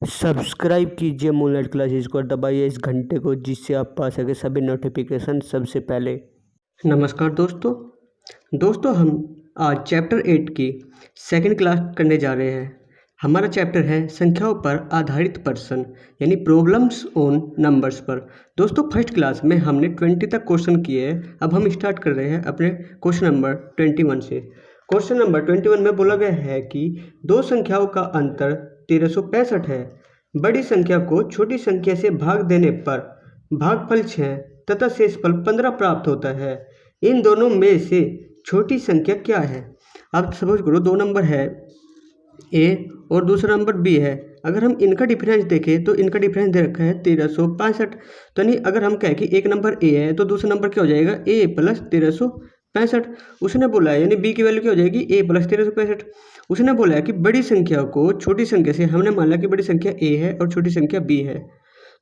Subscribe कीजिए moonlight classes को और दबाइए इस घंटे को जिससे आप पा सके सभी नोटिफिकेशन सबसे पहले। नमस्कार दोस्तों हम आज चैप्टर 8 की सेकंड क्लास करने जा रहे हैं। हमारा चैप्टर है संख्याओं पर आधारित प्रश्न यानी प्रॉब्लम्स ऑन नंबर्स पर। दोस्तों फर्स्ट क्लास में हमने 20 तक क्वेश्चन किए हैं। अब हम स्टार्ट कर रहे हैं अपने क्वेश्चन नंबर 21 से। क्वेश्चन नंबर 21 में बोला गया है कि दो संख्याओं का अंतर 1365 है। बड़ी संख्या को छोटी संख्या से भाग देने पर भागफल 6 तथा शेषफल 15 प्राप्त होता है। इन दोनों में से छोटी संख्या क्या है? अब सपोज करो दो नंबर है ए और दूसरा नंबर बी है। अगर हम इनका डिफरेंस देखें तो इनका डिफरेंस दे रखा है 1365। तो नहीं, अगर हम कहें कि एक नंबर ए है तो दूसरा नंबर क्या हो जाएगा ए प्लस 1365। उसने बोला है यानी बी की वैल्यू क्या हो जाएगी ए प्लस 1365। उसने बोला है कि बड़ी संख्या को छोटी संख्या से, हमने मान लिया कि बड़ी संख्या ए है और छोटी संख्या बी है।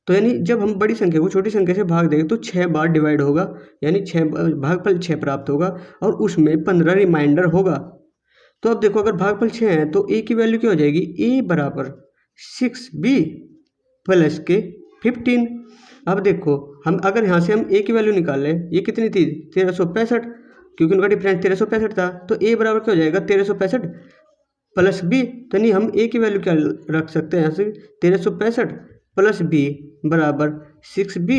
तो यानी जब हम बड़ी संख्या को छोटी संख्या से भाग देंगे तो 6 बार डिवाइड होगा, यानी 6 भागफल 6 प्राप्त होगा और उसमें 15 रिमाइंडर होगा। तो अब देखो अगर भागफल 6 है तो ए की वैल्यू क्या हो जाएगी ए बराबर 6b प्लस के 15। अब देखो हम अगर यहाँ से हम ए की वैल्यू निकाल लें, ये कितनी थी 1365, क्योंकि उनका डिफरेंस 1365 था। तो ए बराबर क्या हो जाएगा 1365 प्लस बी। तो नहीं, हम ए की वैल्यू क्या रख सकते हैं यहाँ से 1365 प्लस बी बराबर 6b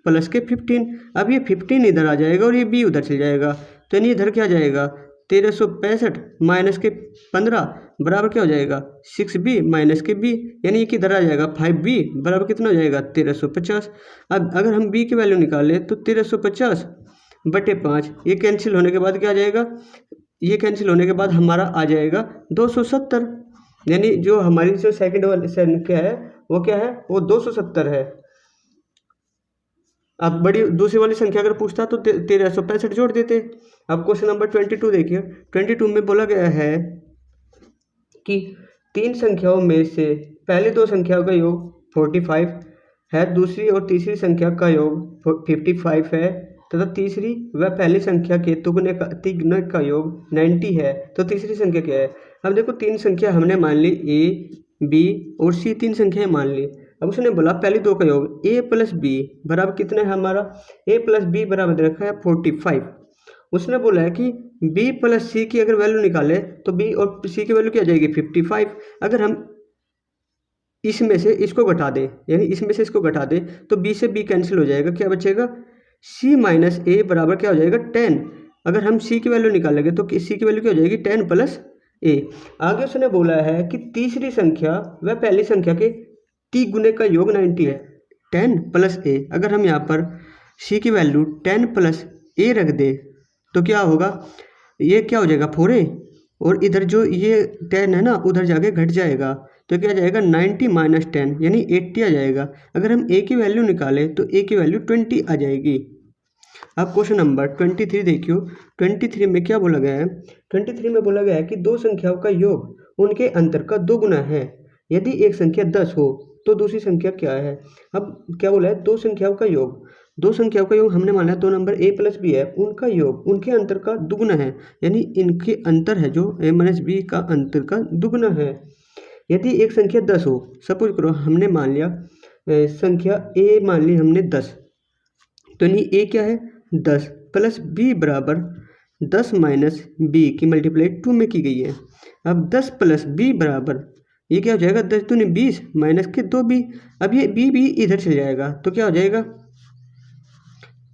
प्लस के 15। अब ये 15 इधर आ जाएगा और ये b उधर चल जाएगा। तो यानी इधर क्या आ जाएगा 1365 माइनस के 15 बराबर क्या हो जाएगा 6b माइनस के b, यानी ये किधर आ जाएगा 5b बराबर कितना हो जाएगा 1350। अब अगर हम b की वैल्यू निकालें तो 1350 बटे 5, ये कैंसिल होने के बाद क्या आ जाएगा, ये कैंसिल होने के बाद हमारा आ जाएगा 270। यानी जो हमारी जो सेकंड वाली संख्या है वो क्या है, वो 270 है। अब बड़ी दूसरी वाली संख्या अगर पूछता तो 1365 जोड़ देते। अब क्वेश्चन नंबर 22 देखिए। 22 में बोला गया है कि तीन संख्याओं में से पहले दो संख्याओं का योग 45 है, दूसरी और तीसरी संख्या का योग 55 है तथा तीसरी व पहली संख्या के तिगुने का योग 90 है। तो तीसरी संख्या क्या है? अब देखो तीन संख्या हमने मान ली ए बी और सी, तीन संख्याएं मान ली। अब उसने बोला पहले दो का योग a प्लस बी बराबर कितना है हमारा a प्लस बी बराबर दे रखा है 45। उसने बोला है कि b प्लस सी की अगर वैल्यू निकाले तो b और c की वैल्यू क्या आ जाएगी 55। अगर हम इसमें से इसको घटा दें, यानी इसमें से इसको घटा दें तो b से b कैंसिल हो जाएगा, क्या बचेगा c माइनस a बराबर क्या हो जाएगा 10। अगर हम c की वैल्यू निकालेंगे तो c की वैल्यू क्या हो जाएगी 10 प्लस a। आगे उसने बोला है कि तीसरी संख्या व पहली संख्या के तिगुने का योग 90 है, 10 प्लस a। अगर हम यहाँ पर c की वैल्यू 10 प्लस a रख दे तो क्या होगा, ये क्या हो जाएगा 4a और इधर जो ये 10 है ना उधर जाके घट जाएगा तो क्या जाएगा 90 माइनस 10 यानी 80 आ जाएगा। अगर हम a की वैल्यू निकालें तो a की वैल्यू 20 आ जाएगी। अब क्वेश्चन नंबर 23 देखियो। 23 में क्या बोला गया है? 23 में बोला गया है कि दो संख्याओं का योग उनके अंतर का 2 गुना है। यदि एक संख्या 10 हो तो दूसरी संख्या क्या है? अब क्या बोला है दो संख्याओं का योग, दो संख्याओं का योग हमने माना दो नंबर a प्लस बी है, उनका योग उनके अंतर का दुगुना है, यानी इनके अंतर है जो a माइनस बी का अंतर का दुगुना है। यदि एक संख्या 10 हो, सपोज करो हमने मान लिया संख्या a मान ली हमने 10, तो यानी a क्या है 10 प्लस b बराबर 10 माइनस बी की मल्टीप्लाई 2 में की गई है। अब 10 प्लस b बराबर ये क्या हो जाएगा 10 दूनी 20 माइनस के 2b। अब ये b भी इधर चल जाएगा तो क्या हो जाएगा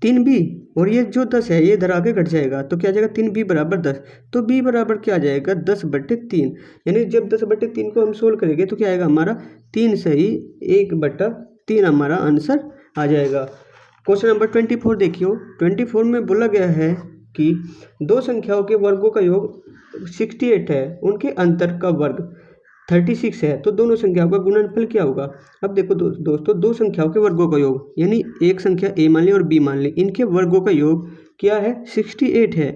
3b और ये जो 10 है ये इधर आके घट जाएगा तो क्या आ जाएगा 3b बराबर 10। तो b बराबर क्या आ जाएगा 10/3, यानी जब 10/3 को हम सोल्व करेंगे तो क्या आएगा हमारा 3 सही 1/3 हमारा आंसर आ जाएगा। क्वेश्चन नंबर 24 देखियो। 24 में बोला गया है कि दो संख्याओं के वर्गों का योग 68 है, उनके अंतर का वर्ग 36 है, तो दोनों संख्याओं का गुणनफल क्या होगा? अब देखो दोस्तों दो संख्याओं के वर्गों का योग, यानी एक संख्या a मान ली और b मान ली, इनके वर्गों का योग क्या है 68 है।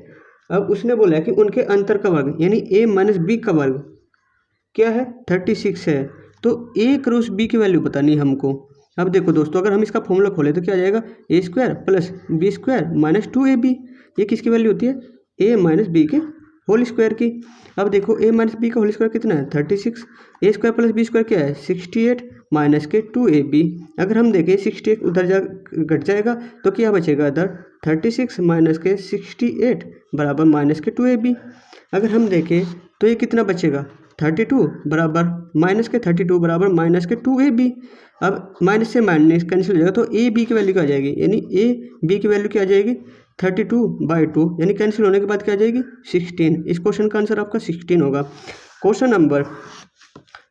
अब उसने बोला है कि उनके अंतर का वर्ग यानी a माइनस बी का वर्ग क्या है 36 है। तो a क्रॉस b की वैल्यू पता नहीं हमको। अब देखो दोस्तों अगर हम इसका फॉर्मूला खोले तो क्या आ जाएगा a² plus b² minus 2ab। ये किसकी वैल्यू होती है a माइनस बी के होल स्क्वायर की। अब देखो a माइनस बी का होल स्क्वायर कितना है 36, ए स्क्वायर प्लस बी स्क्वायर क्या है 68 माइनस के 2ab। अगर हम देखें 68 उधर जा घट जाएगा तो क्या बचेगा इधर 36 माइनस के 68 बराबर माइनस के 2ab। अगर हम देखें तो ये कितना बचेगा 32 बराबर माइनस के 32 बराबर माइनस के 2ab। अब माइनस से माइनस कैंसिल हो जाएगा तो ए बी की वैल्यू क्या आ जाएगी, यानी ए बी की वैल्यू क्या आ जाएगी 32/2, यानी कैंसिल होने के बाद क्या आ जाएगी 16। इस क्वेश्चन का आंसर आपका 16 होगा। क्वेश्चन नंबर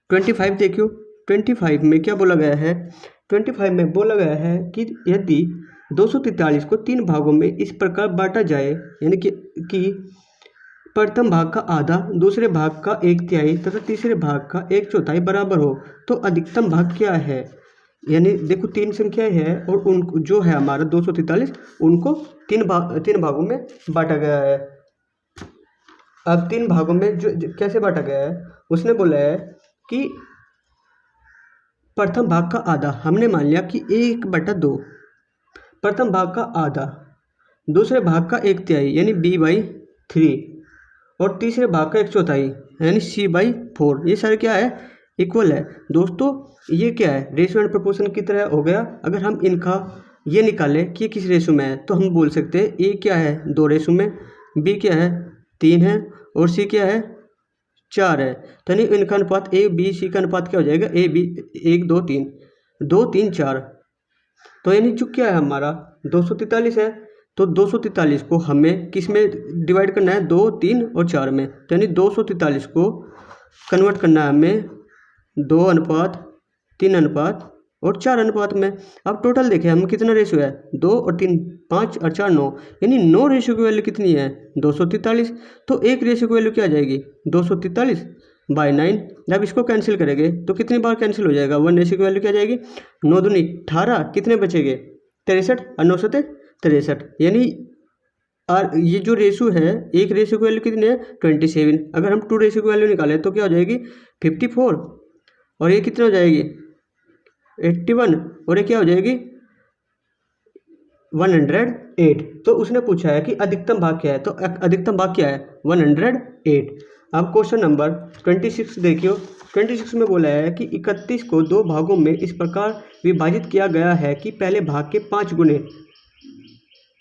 25 देखियो। 25 में क्या बोला गया है, 25 में बोला गया है कि यदि 243 को 3 भागों में इस प्रकार बांटा जाए, यानी कि प्रथम भाग का आधा, दूसरे भाग का 1/3 तथा तीसरे भाग का 1/4 बराबर हो तो अधिकतम भाग क्या है। यानी देखो 3 संख्याएं हैं और उन जो है हमारा 243 उनको 3 भागों में बांटा गया है। अब 3 भागों में जो कैसे बांटा गया है, उसने बोला है कि प्रथम भाग का आधा हमने मान लिया कि 1/2, प्रथम भाग का आधा, दूसरे भाग का 1/3 यानी b/3 और तीसरे भाग का 1/4 यानी c/4। ये सारे क्या है इक्वल है। दोस्तों ये क्या है रेशियो एंड प्रोपोर्शन की तरह हो गया। अगर हम इनका ये निकालें कि किस रेशियो में है तो हम बोल सकते हैं ए क्या है 2 रेशियो में, बी क्या है 3 है और सी क्या है 4 है। तो यानी इनका अनुपात ए बी सी का अनुपात क्या हो जाएगा ए बी 1 2 3 2 3 4। तो यानी जो क्या है हमारा 243 है, तो 243 को हमें किस में डिवाइड करना है 2 3 और 4 में। तो यानी 243 को कन्वर्ट करना है हमें 2:3 और 4 में। अब टोटल देखें हम कितना रेशियो है 2 और 3 5 और 4 9, यानी 9 रेशियो की वैल्यू कितनी है 243। तो एक रेशियो की वैल्यू क्या आ जाएगी 243/9। जब इसको कैंसिल करेंगे तो कितनी बार कैंसिल हो जाएगा 1 रेशियो की वैल्यू क्या आ जाएगी 9 दूनी 18, कितने बचेंगे 63 और 9 7 63। यानी और ये जो रेशियो है एक रेशियो की वैल्यू कितनी है 27। अगर हम 2 रेशियो की वैल्यू निकालें तो क्या हो जाएगी 54 और ये कितना हो जाएगी 81 और ये क्या हो जाएगी 108। तो उसने पूछा है कि अधिकतम भाग क्या है, तो अधिकतम भाग क्या है 108। अब क्वेश्चन नंबर 26 देखियो। 26 में बोला है कि 31 को 2 भागों में इस प्रकार विभाजित किया गया है कि पहले भाग के 5 गुने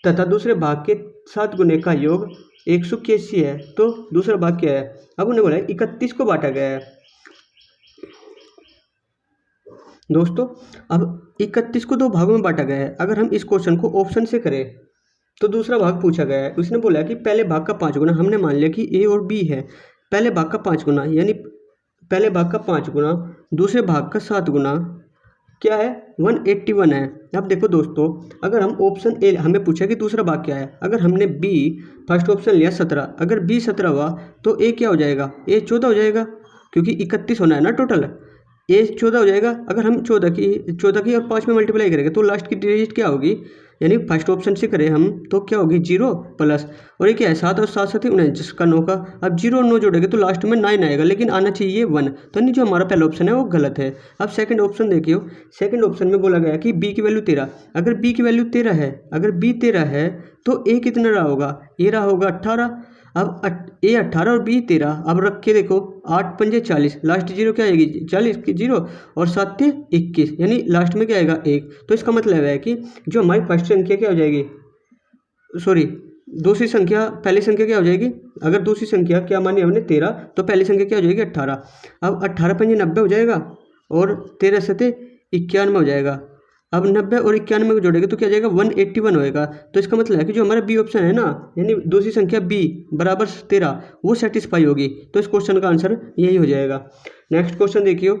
तथा दूसरे भाग के 7 गुने का योग 181 है। तो दूसरा भाग क्या है, अब उन्हें बोला है 31 को बांटा गया है। दोस्तों अब 31 को 2 भागों में बांटा गया है। अगर हम इस क्वेश्चन को ऑप्शन से करें तो दूसरा भाग पूछा गया है। उसने बोला है कि पहले भाग का 5 गुना, हमने मान लिया कि ए और बी है, पहले भाग का 5 गुना यानी पहले भाग का 5 गुना दूसरे भाग का 7 गुना क्या है 181 है। अब देखो दोस्तों अगर हम ऑप्शन ए हमें पूछा कि दूसरा भाग क्या है, अगर हमने बी फर्स्ट ऑप्शन लिया 17, अगर बी 17 हुआ तो ए क्या हो जाएगा ए 14 हो जाएगा, क्योंकि 31 होना है ना टोटल, ए 14 हो जाएगा। अगर हम 14 की और 5 में मल्टीप्लाई करेंगे तो लास्ट की डिजिट क्या होगी, यानी फर्स्ट ऑप्शन से करें हम तो क्या होगी 0 प्लस और ये क्या है 7 और 7 7 49 का 9 का। अब 0 और 9 जोड़ेंगे तो लास्ट में 9 आएगा, लेकिन आना चाहिए 1। तो नहीं जो हमारा पहला ऑप्शन है वो गलत है। अब सेकंड ऑप्शन देखियो। सेकंड ऑप्शन में बोला गया कि बी की वैल्यू 13, अगर बी की वैल्यू 13 है, अगर बी 13 है तो ए कितना रहा होगा ए रहा होगा 18। अब ए 18 और बी 13, अब रख के देखो 8 पंजे 40, लास्ट 0 क्या आएगी 40 की 0 और 7 21, यानी लास्ट में क्या आएगा 1। तो इसका मतलब है कि जो हमारी फर्स्ट संख्या क्या हो जाएगी, सॉरी दूसरी संख्या पहली संख्या क्या हो जाएगी, अगर दूसरी संख्या क्या मानी हमने 13 तो पहली संख्या क्या हो जाएगी 18। अब 18 पंजे 90 हो जाएगा और 13 7 91 हो जाएगा। अब 90 और 91 को जोड़ेंगे तो क्या जाएगा 181 होएगा। तो इसका मतलब है कि जो हमारा बी ऑप्शन है ना, यानी दूसरी संख्या बी बराबर 13 वो सेटिस्फाई होगी। तो इस क्वेश्चन का आंसर यही हो जाएगा। नेक्स्ट क्वेश्चन देखियो।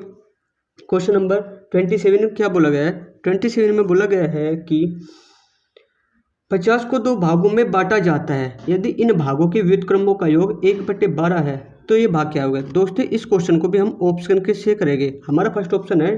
क्वेश्चन नंबर 27 में क्या बोला गया है, 27 में बोला गया है कि 50 को 2 भागों में बांटा जाता है, यदि इन भागों के व्युत्क्रमों का योग 1/12 है तो ये भाग क्या होगा। दोस्तों इस क्वेश्चन को भी हम ऑप्शन के से करेंगे। हमारा फर्स्ट ऑप्शन है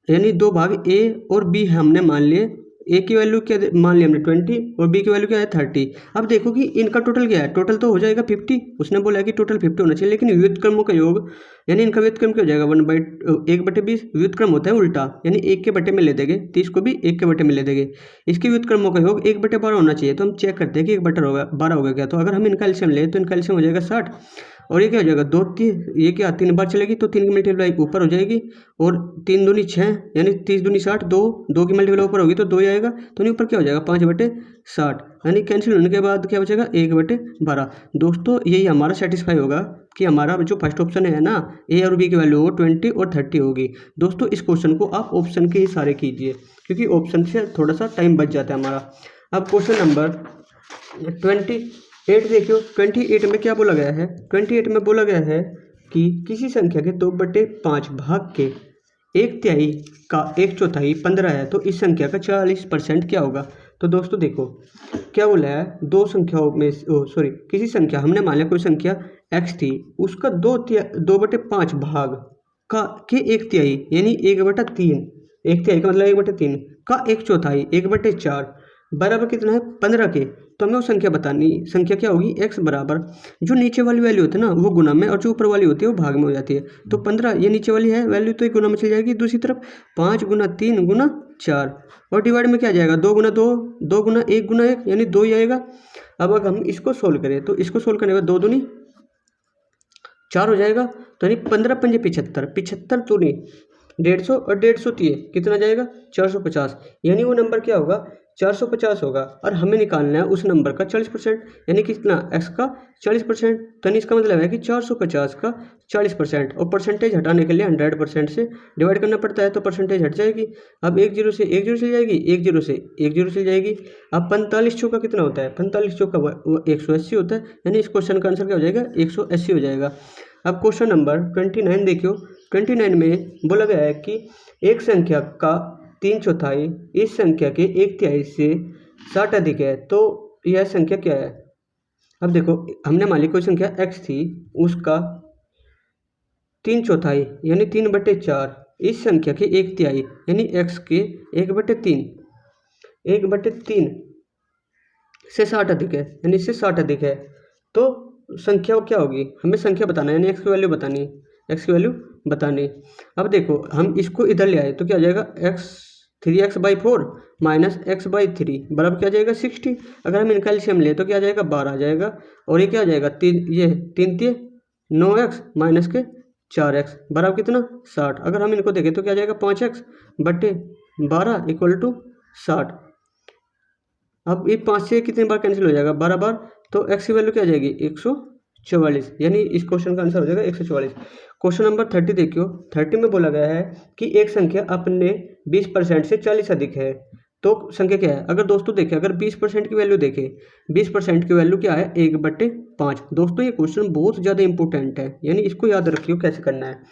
यानी 2 भाग ए और बी हमने मान लिए ए की वैल्यू क्या मान लिया हमने 20 और बी की वैल्यू क्या है 30। अब देखो कि इनका टोटल क्या है, टोटल तो हो जाएगा 50। उसने बोला कि टोटल 50 होना चाहिए, लेकिन व्युत्क्रमों का योग यानी इनका व्युत्क्रम क्या हो जाएगा 1/20। व्युत्क्रम होता है उल्टा, यानी 1 के बटे में ले देंगे, 30 को भी 1 के बटे में ले देंगे। इसके व्युत्क्रमों का योग 1/12 होना चाहिए। तो हम चेक करते हैं कि 1/12 होगा क्या। तो अगर हम इनका एलसीएम ले तो इनका एलसीएम हो जाएगा 60 और ये क्या हो जाएगा 2 3, ये क्या 3 बार चलेगी तो 3 की मल्टीप्लाई ऊपर हो जाएगी और 3 दूनी 6 यानी 30 दूनी 60, 2 की मल्टीप्लाई ऊपर होगी तो 2 ही आएगा। तो नहीं ऊपर क्या हो जाएगा 5/60 यानी कैंसिल होने के बाद क्या बचेगा 1/12। दोस्तों यही हमारा सेटिस्फाई होगा कि हमारा जो फर्स्ट ऑप्शन है ना ए और बी की वैल्यू 20 और 30 होगी। दोस्तों इस क्वेश्चन को आप ऑप्शन के ही सारे कीजिए क्योंकि ऑप्शन से थोड़ा सा टाइम बच जाता है हमारा। अब क्वेश्चन नंबर 28 देखियो। 28 में क्या बोला गया है, 28 में बोला गया है कि किसी संख्या के 2/5 भाग के 1/3 का 1/4 15 है तो इस संख्या का 40% क्या होगा। तो दोस्तों देखो क्या बोला है, दो संख्याओं में किसी संख्या, हमने मान लिया कोई संख्या x थी, उसका 2/5 भाग का के 1/3 यानी 1/3, 1/3 का मतलब 1/3 का 1/4 1/4 बराबर कितना है 15 के। तो हमें वो संख्या बतानी, संख्या क्या होगी x बराबर जो नीचे वाली वैल्यू होती है ना वो गुना में और जो ऊपर वाली होती है वो भाग में हो जाती है। तो 15 ये नीचे वाली है वैल्यू तो ये गुना में चल जाएगी, दूसरी तरफ 5 गुना 3 गुना 4 और डिवाइड में क्या आ जाएगा 2 गुना 2, 2 गुना 1 गुना 1 यानी 2 ही आएगा। अब अगर हम इसको सोल्व करें तो इसको सोल्व करने के बाद 2 दूनी 4 हो जाएगा तो यानी 15 पंजे 75, 75 दूनी 150 और 150 दिए कितना जाएगा 450 यानी वो नंबर क्या होगा 450 होगा। और हमें निकालना है उस नंबर का 40% यानी कितना x का 40%। तो इसका मतलब है कि 450 का 40% और परसेंटेज हटाने के लिए 100% से डिवाइड करना पड़ता है तो परसेंटेज हट जाएगी। अब 1 0 से 1 0 चल जाएगी, 1 0 से 1 0 चल जाएगी। अब 45 चौका कितना होता है, 45 चौका वो 180 होता है यानी इस क्वेश्चन का आंसर क्या हो जाएगा 180 हो जाएगा। अब क्वेश्चन नंबर 29 देखियो। 29 में बोला गया है कि एक संख्या का 3/4 इस संख्या के 1/3 से 60 अधिक है तो यह संख्या क्या है। अब देखो हमने मान ली कोई संख्या x थी, उसका 3/4 यानी 3/4 इस संख्या के 1/3 यानी x के 1/3 से 60 अधिक है यानी इससे 60 अधिक है तो संख्या क्या होगी, हमें संख्या बताना है यानी x की वैल्यू बतानी, x की वैल्यू बतानी। अब देखो हम इसको इधर ले आए तो क्या आ जाएगा 3x/4 माइनस x/3 बराबर क्या आ जाएगा 60। अगर हम इनका एलसीएम ले तो क्या आ जाएगा 12 आ जाएगा और ये क्या आ जाएगा 3 9x माइनस के 4x बराबर कितना 60। अगर हम इनको देखें तो क्या आ जाएगा 5x/12 = 60। अब ये 5 से कितनी बार कैंसिल हो जाएगा 12 बार तो x की वैल्यू क्या आ जाएगी 144 यानी इस क्वेश्चन का आंसर हो जाएगा 144। क्वेश्चन नंबर 30 देखियो। 30 में बोला गया है कि एक संख्या अपने 20% से 40 अधिक है तो संख्या क्या है। अगर दोस्तों देखें अगर 20% की वैल्यू देखें, 20% की वैल्यू क्या है 1/5। दोस्तों ये क्वेश्चन बहुत ज़्यादा इंपॉर्टेंट है यानी इसको याद रखियो कैसे करना है।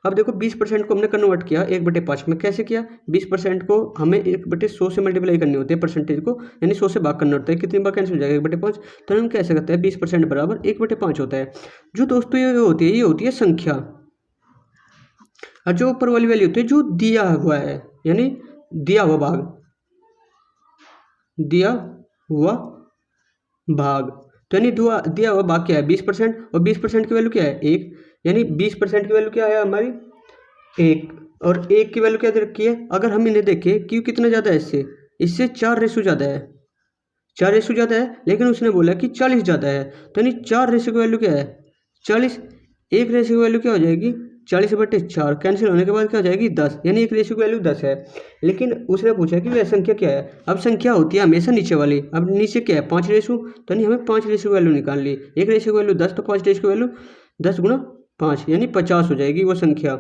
अब देखो 20% को हमने कन्वर्ट किया 1/5 में, कैसे किया 20% को हमें 1/100 से मल्टीप्लाई करनी होती है परसेंटेज को यानी 100 से भाग करना होता है, कितनी बार कैंसिल हो जाएगा 1/5। तो हम कैसे करते हैं 20% बराबर 1/5 होता है। जो दोस्तों ये होती है संख्या और जो ऊपर वाली वैल्यू होती है जो दिया हुआ है यानी दिया हुआ भाग तो यानी दिया हुआ भाग क्या है 20% और 20% की वैल्यू क्या है 1 यानी 20% की वैल्यू क्या है हमारी 1 और 1 की वैल्यू क्या दे रखी है। अगर हम इन्हें देखें क्यों कितना ज़्यादा है इससे 4 ज़्यादा है, 4 ज़्यादा है लेकिन उसने बोला कि 40 ज़्यादा है तो यानी 4 की वैल्यू क्या है 40, 1 की वैल्यू क्या हो जाएगी 40/4 कैंसिल होने के बाद क्या हो जाएगी 10 यानी 1 की वैल्यू 10 है। लेकिन उसने पूछा कि वह संख्या क्या है। अब संख्या होती है हमेशा नीचे वाली, अब नीचे क्या है 5 तो नहीं हमें 5 की वैल्यू निकाल ली, 1 की वैल्यू 10 तो 5 की वैल्यू 10 × 5 यानी 50 हो जाएगी वो संख्या।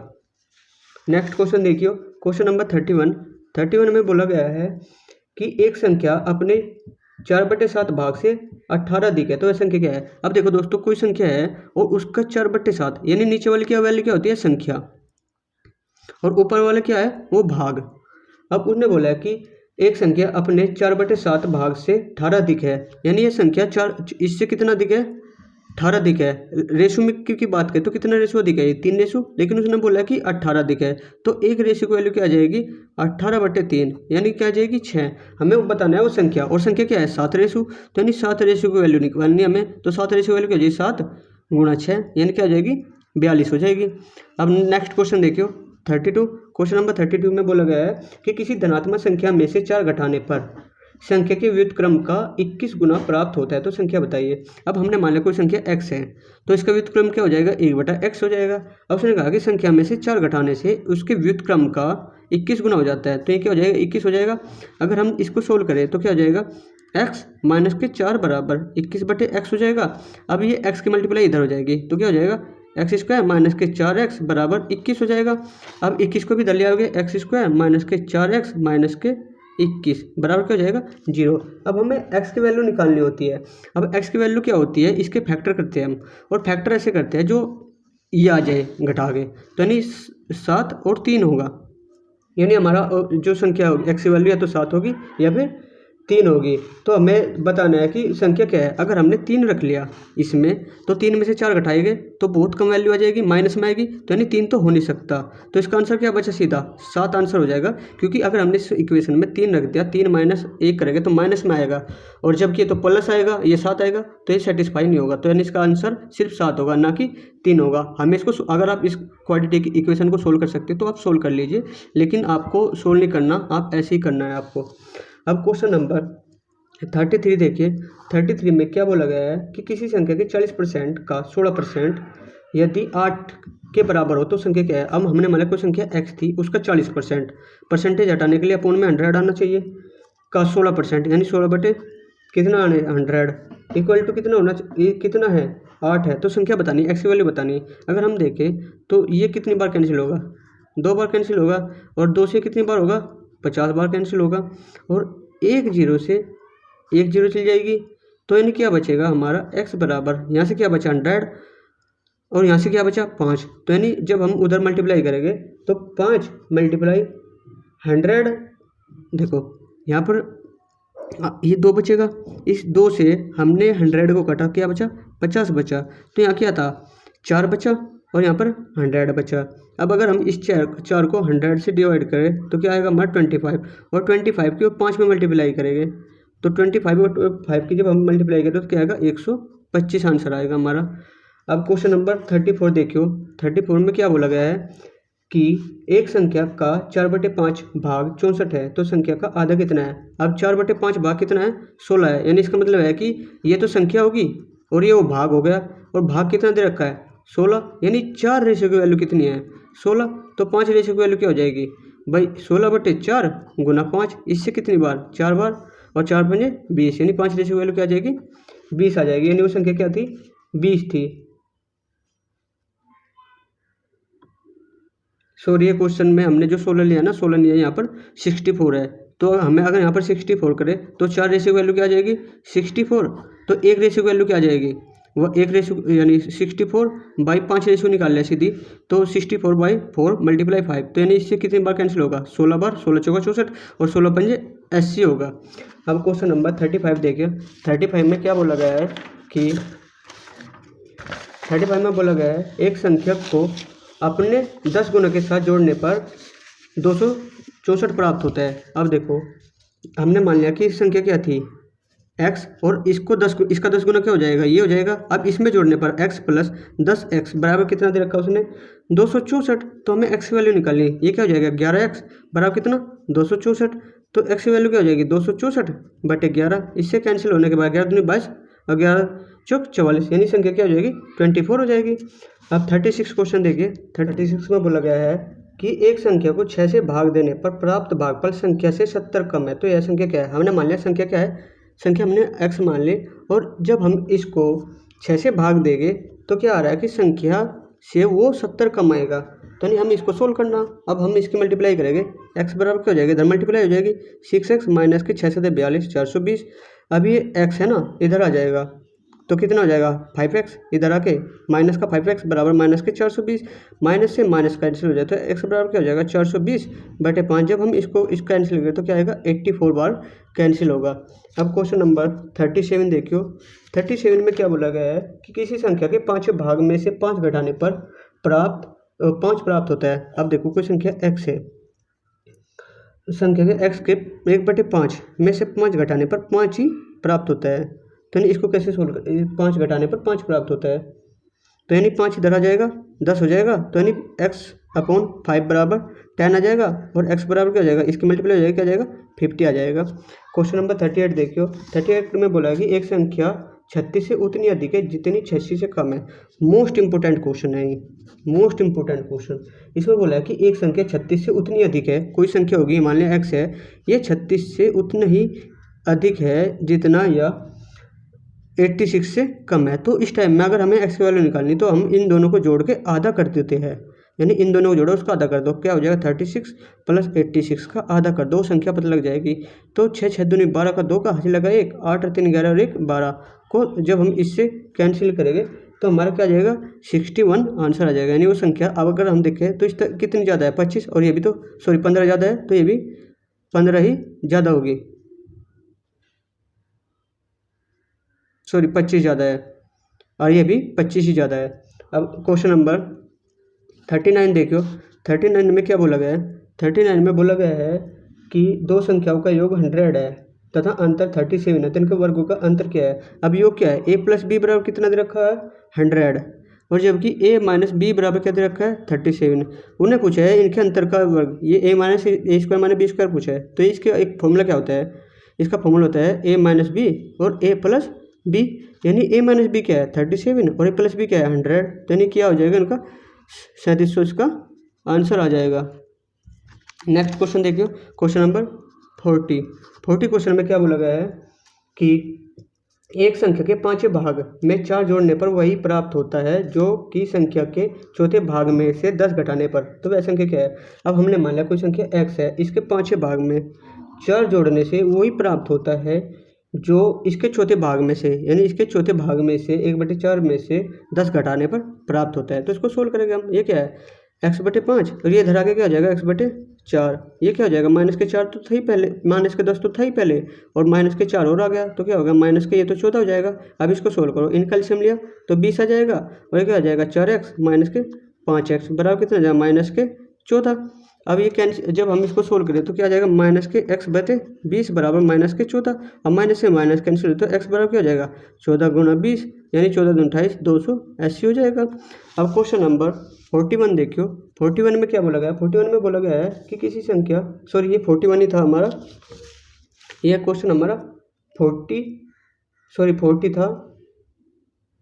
नेक्स्ट क्वेश्चन देखियो। क्वेश्चन नंबर 31 में बोला गया है कि एक संख्या अपने 4/7 भाग से 18 अधिक है तो यह संख्या क्या है। अब देखो दोस्तों कोई संख्या है और उसका 4/7 यानी नीचे वाली क्या वैल्यू क्या होती है संख्या और ऊपर वाला क्या है वो भाग। अब उसने बोला है कि एक संख्या अपने 4/7 भाग से 18 अधिक है यानी यह संख्या 4 इससे कितना अधिक है 18 अधिक है। रेशो में की बात करें तो कितना रेशो अधिक है, ये 3 रेशो, लेकिन उसने बोला कि 18 अधिक है, तो एक रेशो की वैल्यू क्या आ जाएगी 18/3, यानी क्या आ जाएगी 6। हमें वो बताना है वो संख्या, और संख्या क्या है 7 रेशो, तो यानी 7 रेशो की वैल्यू निकालनी है हमें, तो 7 रेशो की वैल्यू क्या हो जाएगी 7 गुणा 6, यानी क्या आ जाएगी 42 हो जाएगी। अब नेक्स्ट क्वेश्चन देखियो 32। क्वेश्चन नंबर 32 में बोला गया है कि किसी धनात्मक संख्या में से 4 घटाने पर संख्या के व्युत्क्रम का 21 गुना प्राप्त होता है, तो संख्या बताइए। अब हमने मान लिया कोई संख्या x है, तो इसका व्युत्क्रम क्या हो जाएगा 1/x हो जाएगा। अब उसने कहा कि संख्या में से 4 घटाने से उसके व्युत्क्रम का 21 गुना हो जाता है, तो ये क्या हो जाएगा 21 हो जाएगा। अगर हम इसको सोल्व करें तो क्या हो जाएगा x माइनस के 4 बराबर 21/x हो जाएगा। अब ये x की मल्टीप्लाई इधर हो जाएगी, तो क्या हो जाएगा एक्स स्क्वायर माइनस के 4x बराबर 21 हो जाएगा। अब 21 को भी इधर ले आओगे, एक्स स्क्वायर माइनस के 4x माइनस के 21 बराबर क्या हो जाएगा 0। अब हमें x की वैल्यू निकालनी होती है। अब x की वैल्यू क्या होती है, इसके फैक्टर करते हैं हम, और फैक्टर ऐसे करते हैं जो ये आ जाए घटा के, तो यानी 7 और 3 होगा, यानी हमारा जो संख्या होगी x की वैल्यू या तो 7 होगी या फिर 3 होगी। तो हमें बताना है कि संख्या क्या है। अगर हमने 3 रख लिया इसमें, तो 3 में से 4 घटाएंगे तो बहुत कम वैल्यू आ जाएगी, माइनस में आएगी, तो यानी 3 तो हो नहीं सकता। तो इसका आंसर क्या बचा सीधा 7 आंसर हो जाएगा, क्योंकि अगर हमने इस इक्वेशन में 3 रख दिया, 3 माइनस 1 करेंगे तो माइनस में आएगा, और जबकि ये तो प्लस आएगा, ये 7 आएगा, तो ये सेटिस्फाई नहीं होगा, तो यानी इसका आंसर सिर्फ 7 होगा, ना कि 3 होगा। हमें इसको अगर आप इस क्वाड्रेटिक इक्वेशन को सोल्व कर सकते तो आप सोल्व कर लीजिए, लेकिन आपको सोल्व नहीं करना, आप ऐसे ही करना है आपको। अब क्वेश्चन नंबर 33 देखिए। 33 में क्या बोला गया है कि किसी संख्या के 40% का 16% यदि 8 के बराबर हो तो संख्या क्या है। अब हमने मान लिया कोई संख्या x थी, उसका 40%, परसेंटेज हटाने के लिए अपोन में 100 आना चाहिए, का 16%, यानी 16 बटे कितना 100 इक्वल टू कितना होना चाहिए, कितना है 8 है, तो संख्या बतानी है, x की वैल्यू बतानी है। अगर हम देखें तो ये कितनी बार कैंसिल होगा 2 बार कैंसिल होगा, और 2 से कितनी बार होगा 50 बार कैंसिल होगा, और एक जीरो से एक जीरो चल जाएगी, तो यानी क्या बचेगा हमारा x बराबर, यहाँ से क्या बचा 100 और यहाँ से क्या बचा 5, तो यानी जब हम उधर मल्टीप्लाई करेंगे तो 5 मल्टीप्लाई 100, देखो यहाँ पर ये 2 बचेगा, इस 2 से हमने 100 को काटा, क्या बचा 50 बचा, तो यहाँ क्या था 4 बचा और यहाँ पर 100 बचा। अब अगर हम इस 4 को 100 से डिवाइड करें तो क्या आएगा हमारा 25, और 25 को 5 में मल्टीप्लाई करेंगे तो 25 और 5 की जब हम मल्टीप्लाई करें तो क्या आएगा 125 आंसर आएगा हमारा। अब क्वेश्चन नंबर 34 देखियो। 34 में क्या बोला गया है कि एक संख्या का 4/5 भाग 64 है, तो संख्या का आधा कितना है। अब 4/5 भाग कितना है 16 है, यानी इसका मतलब है कि ये तो संख्या होगी और ये वो भाग हो गया, और भाग कितना दे रखा है 16, यानी 4 रेशियो की वैल्यू कितनी है 16, तो 5 रेशियो की वैल्यू क्या हो जाएगी भाई 16/4 गुना 5, इससे कितनी बार 4 बार, और 4 पंजे 20, यानी 5 रेशियो की वैल्यू क्या आ जाएगी 20 आ जाएगी, यानी वो संख्या क्या थी 20 थी। सॉरी ये क्वेश्चन में हमने जो 16 लिया ना 16 लिया, यहाँ पर 64 है, तो हमें अगर यहाँ पर 64 करें तो 4 रेशियो की वैल्यू क्या आ जाएगी 64, तो 1 रेशियो की वैल्यू क्या आ जाएगी वो 1 रेशियो, यानी 64/5 रेशियो निकाल लिया सीधी, तो 64/4 मल्टीप्लाई 5, तो यानी इससे कितनी बार कैंसिल होगा 16 बार, 16 चौका 64 और 16 पंजे 80 होगा। अब क्वेश्चन नंबर 35 देखिए। 35 में क्या बोला गया है कि 35 में बोला गया है एक संख्या को अपने 10 गुना के साथ जोड़ने पर 264 प्राप्त होता है। अब देखो हमने मान लिया कि इस संख्या क्या थी x, और इसको 10 गुना क्या हो जाएगा ये हो जाएगा। अब इसमें जोड़ने पर x प्लस 10x बराबर कितना दे रखा उसने 264, तो हमें x की वैल्यू निकालनी है, ये क्या हो जाएगा 11x बराबर कितना 264, तो x की वैल्यू क्या हो जाएगी 264/11, इससे कैंसिल होने के बाद 11 दूनी 22 और 11 चौक 44, यानी संख्या क्या हो जाएगी 24 हो जाएगी। अब 36 क्वेश्चन देखिए। 36 में बोला गया है कि एक संख्या को 6 से भाग देने पर प्राप्त भागफल संख्या से 70 कम है, तो यह संख्या क्या है। हमने मान लिया संख्या क्या है, संख्या हमने x मान ली, और जब हम इसको 6 से भाग देंगे तो क्या आ रहा है कि संख्या से वो 70 कम आएगा, तो नहीं हम इसको सोल्व करना। अब हम इसकी मल्टीप्लाई करेंगे, x बराबर क्या हो जाएगी इधर मल्टीप्लाई हो जाएगी 6x माइनस के 6 से 42 420, अब ये x है ना इधर आ जाएगा, तो कितना हो जाएगा 5x, इधर आके माइनस का 5x बराबर माइनस के 420, माइनस से माइनस कैंसिल हो जाए तो x बराबर क्या हो जाएगा 420/5। जब हम इसको कैंसिल करें तो क्या आएगा 84 बार कैंसिल होगा। अब क्वेश्चन नंबर 37 देखियो। 37 में क्या बोला गया है कि किसी संख्या के 5वें भाग में से 5 घटाने पर 5 प्राप्त होता है। अब देखो कोई संख्या x है, संख्या के x के 1/5 में से 5 घटाने पर 5 ही प्राप्त होता है। तो यानी इसको कैसे सोल्व कर, 5 घटाने पर 5 प्राप्त होता है तो यानी 5 इधर आ जाएगा 10 हो जाएगा, तो यानी x/5 बराबर 10 आ जाएगा और x बराबर क्या हो जाएगा, इसकी मल्टीप्लाई हो जाएगा, क्या आ जाएगा 50 आ जाएगा। क्वेश्चन नंबर 38 देखियो। 38 में बोला कि एक संख्या 36 से उतनी अधिक है जितनी 86 से कम है। मोस्ट इंपोर्टेंट क्वेश्चन है ये, मोस्ट इंपोर्टेंट क्वेश्चन। इसमें बोला है कि एक संख्या 36 से उतनी अधिक है, कोई संख्या होगी मान लिया x है, ये 36 से उतना ही अधिक है जितना या 86 से कम है। तो इस टाइम में अगर हमें x की वैल्यू निकालनी तो हम इन दोनों को जोड़ के आधा कर देते हैं, यानी इन दोनों को जोड़ो उसका आधा कर दो, क्या हो जाएगा 36 + 86 का आधा कर दो, संख्या पता लग जाएगी। तो 6 6 दूनी 12 का 2 का हासिल लगा 1, 8 और 3 11 और 1 12 को जब हम इससे कैंसिल करेंगे तो हमारा क्या आ जाएगा 61 आंसर आ जाएगा। यानी वो संख्या अब अगर हम देखें तो इस कितनी ज़्यादा है 25, और ये भी तो 15 ज़्यादा है, तो ये भी 15 ही ज़्यादा होगी, 25 ज़्यादा है और ये भी 25 ही ज़्यादा है। अब क्वेश्चन नंबर 39 देखियो। 39 में क्या बोला गया है, 39 में बोला गया है कि दो संख्याओं का योग 100 है तथा अंतर 37 है, तो इनके वर्गों का अंतर क्या है। अब योग क्या है, a + b बराबर कितना दे रखा है 100, और जबकि a - b बराबर क्या दे रखा है 37। उन्हें पूछा है इनके अंतर का वर्ग, ये a - a² - b² पूछा है। तो इसका एक फॉर्मूला क्या होता है, इसका फॉर्मूला होता है a - b और a + b, यानी a - b क्या है 37 और a + b क्या है 100, तो यानी क्या हो जाएगा इनका 3700 इसका आंसर आ जाएगा। नेक्स्ट क्वेश्चन देखियो। क्वेश्चन नंबर 40 क्वेश्चन में क्या बोला गया है कि एक संख्या के 5वें भाग में 4 जोड़ने पर वही प्राप्त होता है जो कि संख्या के चौथे भाग में से 10 घटाने पर। तो वह संख्या क्या है। अब हमने मान लिया कोई संख्या x है, इसके 5वें भाग में 4 जोड़ने से वही प्राप्त होता है जो इसके चौथे भाग में से, यानी इसके चौथे भाग में से 1/4 में से 10 घटाने पर प्राप्त होता है। तो इसको सोल्व करेंगे हम। ये क्या है x/5 और ये धरा के क्या हो जाएगा x/4, ये क्या हो जाएगा -4 तो था ही पहले, -10 तो था ही पहले और -4 और आ गया, तो क्या होगा ये तो 14 हो जाएगा। अब इसको सोल्व करो, इनका एलसीएम लिया तो 20 आ जाएगा और ये क्या आ जाएगा 4x - 5x बराबर कितना आ जाएगा -14। अब ये कैंसिल, जब हम इसको सोल्व करें तो क्या आ जाएगा -x/20 बराबर -14। अब माइनस से माइनस कैंसिल तो x बराबर क्या हो जाएगा 14 × 20, यानी 14 × 28 280 हो जाएगा। अब क्वेश्चन नंबर 41 देखियो। 41 में क्या बोला गया, 41 में बोला गया है कि किसी संख्या, ये 41 ही था हमारा, यह क्वेश्चन हमारा 40 था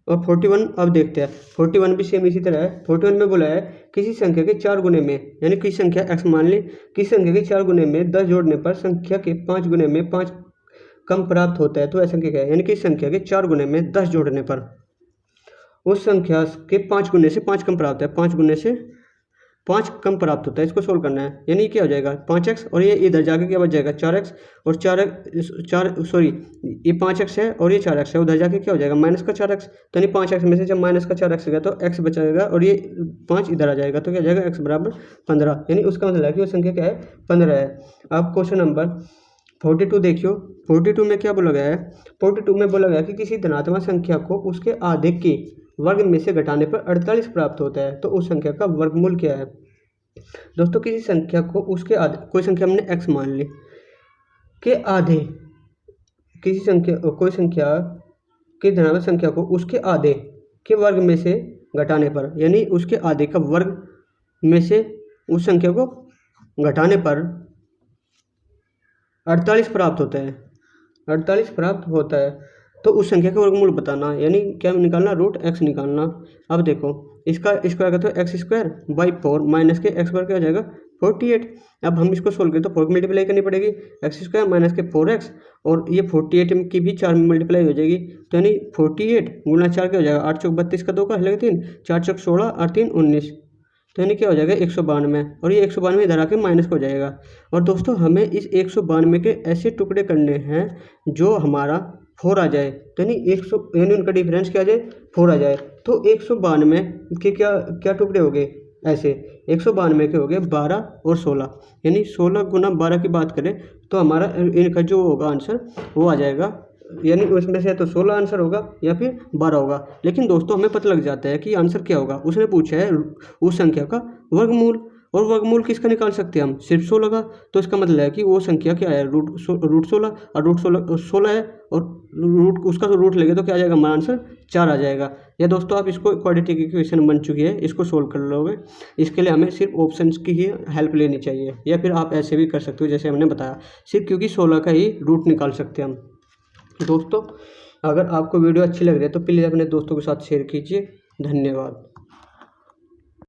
और 41 अब देखते हैं। 41 भी सेम इसी तरह है। 41 में बोला है किसी संख्या के 4 गुने में, यानी किसी संख्या x मान ली, किसी संख्या के 4 गुने में 10 जोड़ने पर संख्या के 5 गुने में 5 कम प्राप्त होता है। तो ऐसा संख्या क्या है, यानी किसी संख्या के 4 गुने में 10 जोड़ने पर उस संख्या के 5 गुने से 5 कम प्राप्त है, 5 गुने से 5 कम प्राप्त होता है। इसको सोल्व करना है, यानी क्या हो जाएगा 5x और ये इधर जाके क्या बच जाएगा 4x और ये 5x है और ये 4x है, उधर जाके क्या हो जाएगा -4x, तो यानी 5x में से जब -4x गया तो x बचेगा और ये 5 इधर आ जाएगा, तो क्या हो जाएगा x बराबर 15, यानी उसका मतलब है कि वो संख्या क्या है 15 है। अब क्वेश्चन नंबर 42 देखियो। 42 में क्या बोला गया है, 42 में बोला गया कि किसी धनात्मक संख्या को उसके आधे के वर्ग में से घटाने पर 48 प्राप्त होता है, तो उस संख्या का वर्गमूल क्या है। दोस्तों किसी संख्या को उसके आधे, कोई संख्या हमने x मान ली के आधे, किसी संख्या, कोई संख्या की धनात्मक संख्या को उसके आधे के वर्ग में से घटाने पर, यानी उसके आधे का वर्ग में से उस संख्या को घटाने पर 48 प्राप्त होता है, 48 प्राप्त होता है। तो उस संख्या का वर्गमूल बताना, यानी क्या निकालना, √x निकालना। अब देखो इसका स्क्वायर का तो x²/4 माइनस के x वर्ग क्या हो जाएगा 48। अब हम इसको सोल्व करें तो 4 की मल्टीप्लाई करनी पड़ेगी, x² माइनस के 4x और ये 48 की भी 4 में मल्टीप्लाई हो जाएगी, तो यानी 48 × 4 क्या हो जाएगा 8 × 32 का 2 का हल 3, 4 × 16 और 3 19, तो यानी क्या हो जाएगा 192 और ये 192 इधर आके माइनस हो जाएगा। और दोस्तों हमें इस 192 के ऐसे टुकड़े करने हैं जो हमारा 4 आ जाए, तो यानी 100 यानी उनका डिफरेंस क्या आ जाए 4 आ जाए, तो 192 के क्या क्या टुकड़े हो गए ऐसे, 192 के हो गए 12 और 16, यानी 16 गुना 12 की बात करें तो हमारा इनका जो होगा आंसर वो आ जाएगा, यानी उसमें से तो 16 आंसर होगा या फिर 12 होगा। लेकिन दोस्तों हमें पता लग जाता है कि आंसर क्या होगा, उसने पूछा है उस संख्या का वर्गमूल, और वर्गमूल किसका निकाल सकते हैं हम, सिर्फ 16 का, तो इसका मतलब है कि वो संख्या क्या है रूट 16, और रूट 16 है, और रूट उसका तो रूट लेंगे तो क्या आ जाएगा हमारा आंसर 4 आ जाएगा। या दोस्तों आप इसको क्वाड्रेटिक इक्वेशन बन चुकी है, इसको सोल्व कर लोगे, इसके लिए हमें सिर्फ ऑप्शंस की ही हेल्प लेनी चाहिए, या फिर आप ऐसे भी कर सकते हो जैसे हमने बताया, सिर्फ क्योंकि 16 का ही रूट निकाल सकते हैं हम। दोस्तों अगर आपको वीडियो अच्छी लग रही है तो प्लीज़ अपने दोस्तों के साथ शेयर कीजिए। धन्यवाद।